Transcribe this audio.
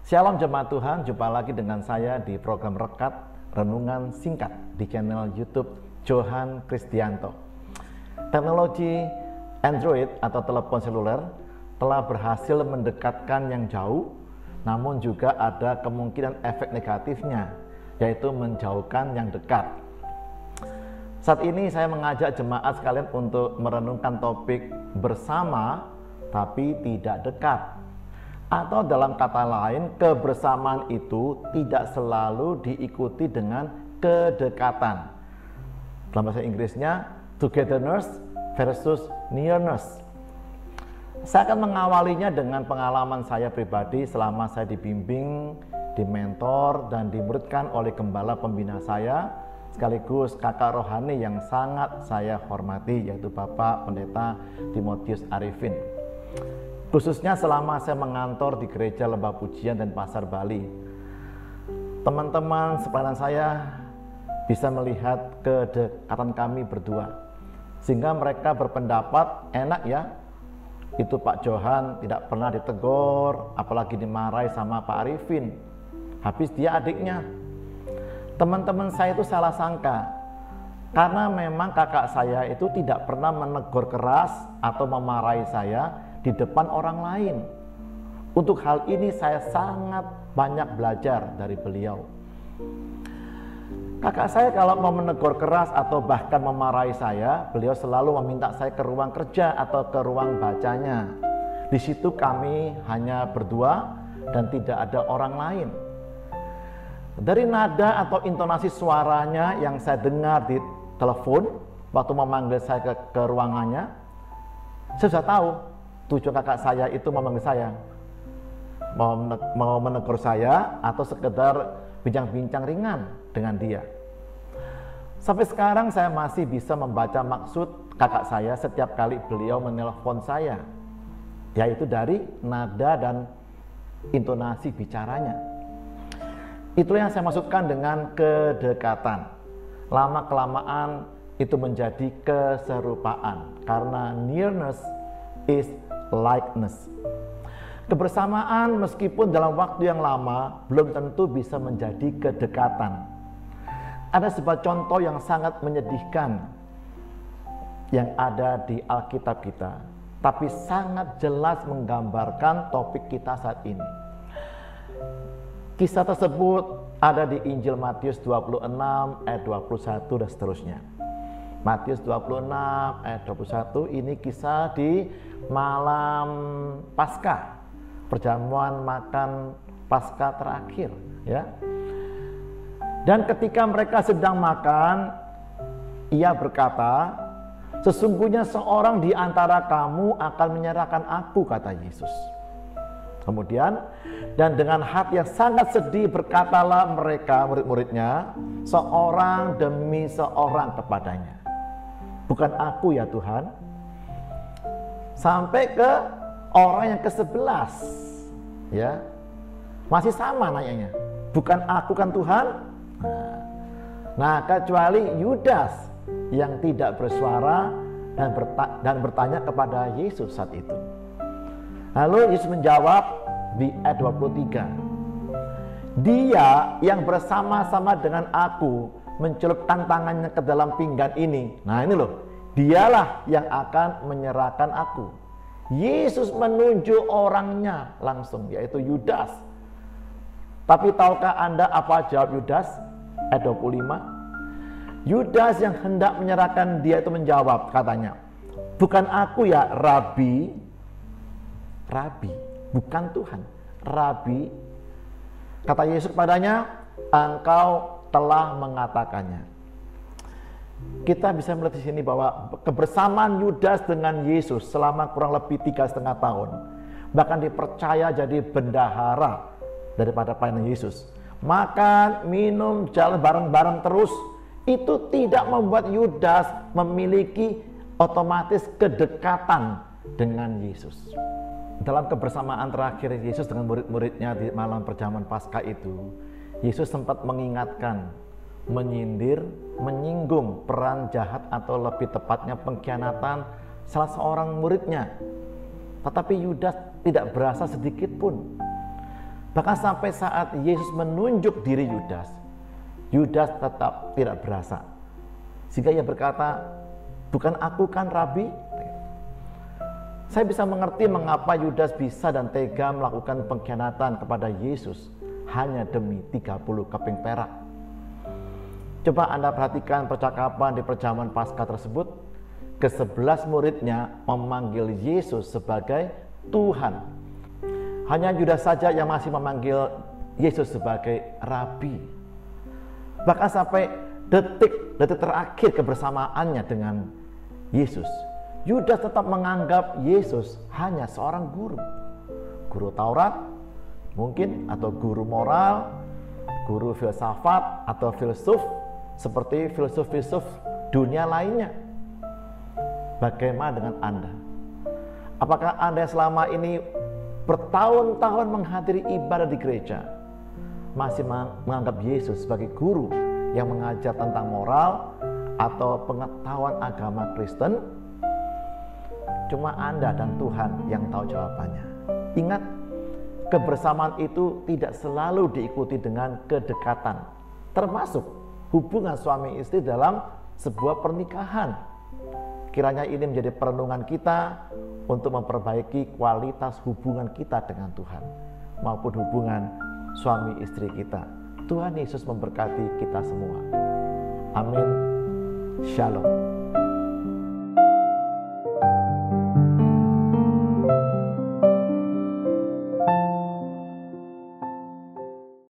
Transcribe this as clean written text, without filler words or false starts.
Shalom jemaat Tuhan, jumpa lagi dengan saya di program Rekat Renungan Singkat di channel YouTube Johan Kristianto. Teknologi Android atau telepon seluler telah berhasil mendekatkan yang jauh, namun juga ada kemungkinan efek negatifnya, yaitu menjauhkan yang dekat. Saat ini saya mengajak jemaat sekalian untuk merenungkan topik bersama tapi tidak dekat. Atau dalam kata lain, kebersamaan itu tidak selalu diikuti dengan kedekatan. Dalam bahasa Inggrisnya, togetherness versus nearness. Saya akan mengawalinya dengan pengalaman saya pribadi selama saya dibimbing, dimentor, dan dimuridkan oleh gembala pembina saya, sekaligus kakak rohani yang sangat saya hormati, yaitu Bapak Pendeta Timotius Arifin. Khususnya selama saya mengantor di Gereja Lembah Pujian dan Pasar Bali. Teman-teman sepadan saya bisa melihat kedekatan kami berdua, sehingga mereka berpendapat enak ya, itu Pak Johan tidak pernah ditegur, apalagi dimarahi sama Pak Arifin, habis dia adiknya. Teman-teman saya itu salah sangka, karena memang kakak saya itu tidak pernah menegur keras atau memarahi saya di depan orang lain. Untuk hal ini saya sangat banyak belajar dari beliau. Kakak saya kalau mau menegur keras atau bahkan memarahi saya, beliau selalu meminta saya ke ruang kerja atau ke ruang bacanya. Di situ kami hanya berdua dan tidak ada orang lain. Dari nada atau intonasi suaranya yang saya dengar di telepon waktu memanggil saya ke ruangannya, saya sudah tahu tujuan kakak saya itu memanggil saya, mau menegur saya atau sekedar bincang-bincang ringan dengan dia. Sampai sekarang saya masih bisa membaca maksud kakak saya setiap kali beliau menelpon saya, yaitu dari nada dan intonasi bicaranya. Itulah yang saya maksudkan dengan kedekatan. Lama-kelamaan itu menjadi keserupaan, karena nearness is likeness. Kebersamaan meskipun dalam waktu yang lama belum tentu bisa menjadi kedekatan. Ada sebuah contoh yang sangat menyedihkan yang ada di Alkitab kita, tapi sangat jelas menggambarkan topik kita saat ini. Kisah tersebut ada di Injil Matius 26 ayat 21 dan seterusnya. Matius 26 ayat 21 ini kisah di malam Paskah, perjamuan makan Paskah terakhir ya. Dan ketika mereka sedang makan, ia berkata, "Sesungguhnya seorang di antara kamu akan menyerahkan aku," kata Yesus. Kemudian, dan dengan hati yang sangat sedih berkatalah mereka, murid-muridnya, seorang demi seorang kepadanya, "Bukan aku ya Tuhan?" Sampai ke orang yang ke-11 ya, masih sama nanyanya, "Bukan aku kan Tuhan?" Nah, kecuali Yudas yang tidak bersuara dan bertanya kepada Yesus saat itu. Lalu Yesus menjawab di ayat 23, "Dia yang bersama-sama dengan aku mencelupkan tangannya ke dalam pinggan ini." Nah ini loh, dialah yang akan menyerahkan aku. Yesus menunjuk orangnya langsung, yaitu Yudas. Tapi tahukah Anda apa jawab Yudas? Ayat 25. Yudas yang hendak menyerahkan dia itu menjawab, katanya, "Bukan aku ya Rabi." Rabi, bukan Tuhan. Rabi. Kata Yesus kepadanya, "Engkau telah mengatakannya." Kita bisa melihat di sini bahwa kebersamaan Yudas dengan Yesus selama kurang lebih 3,5 tahun, bahkan dipercaya jadi bendahara daripada pelayanan Yesus. Makan, minum, jalan bareng-bareng terus, itu tidak membuat Yudas memiliki otomatis kedekatan dengan Yesus. Dalam kebersamaan terakhir Yesus dengan murid-muridnya di malam perjamuan Paskah itu, Yesus sempat mengingatkan, menyindir, menyinggung peran jahat atau lebih tepatnya pengkhianatan salah seorang muridnya. Tetapi Yudas tidak berasa sedikit pun. Bahkan sampai saat Yesus menunjuk diri Yudas, Yudas tetap tidak berasa. Sehingga ia berkata, bukan aku kan Rabi? Saya bisa mengerti mengapa Yudas bisa dan tega melakukan pengkhianatan kepada Yesus hanya demi 30 keping perak. Coba Anda perhatikan percakapan di perjamuan Paskah tersebut. Ke-11 muridnya memanggil Yesus sebagai Tuhan. Hanya Yudas saja yang masih memanggil Yesus sebagai Rabi. Bahkan sampai detik-detik terakhir kebersamaannya dengan Yesus, Yudas tetap menganggap Yesus hanya seorang guru. Guru Taurat mungkin, atau guru moral, guru filsafat atau filsuf seperti filsuf-filsuf dunia lainnya. Bagaimana dengan Anda? Apakah Anda yang selama ini bertahun-tahun menghadiri ibadah di gereja masih menganggap Yesus sebagai guru yang mengajar tentang moral atau pengetahuan agama Kristen? Cuma Anda dan Tuhan yang tahu jawabannya. Ingat, kebersamaan itu tidak selalu diikuti dengan kedekatan, termasuk hubungan suami istri dalam sebuah pernikahan. Kiranya ini menjadi perenungan kita untuk memperbaiki kualitas hubungan kita dengan Tuhan maupun hubungan suami istri kita. Tuhan Yesus memberkati kita semua. Amin. Shalom.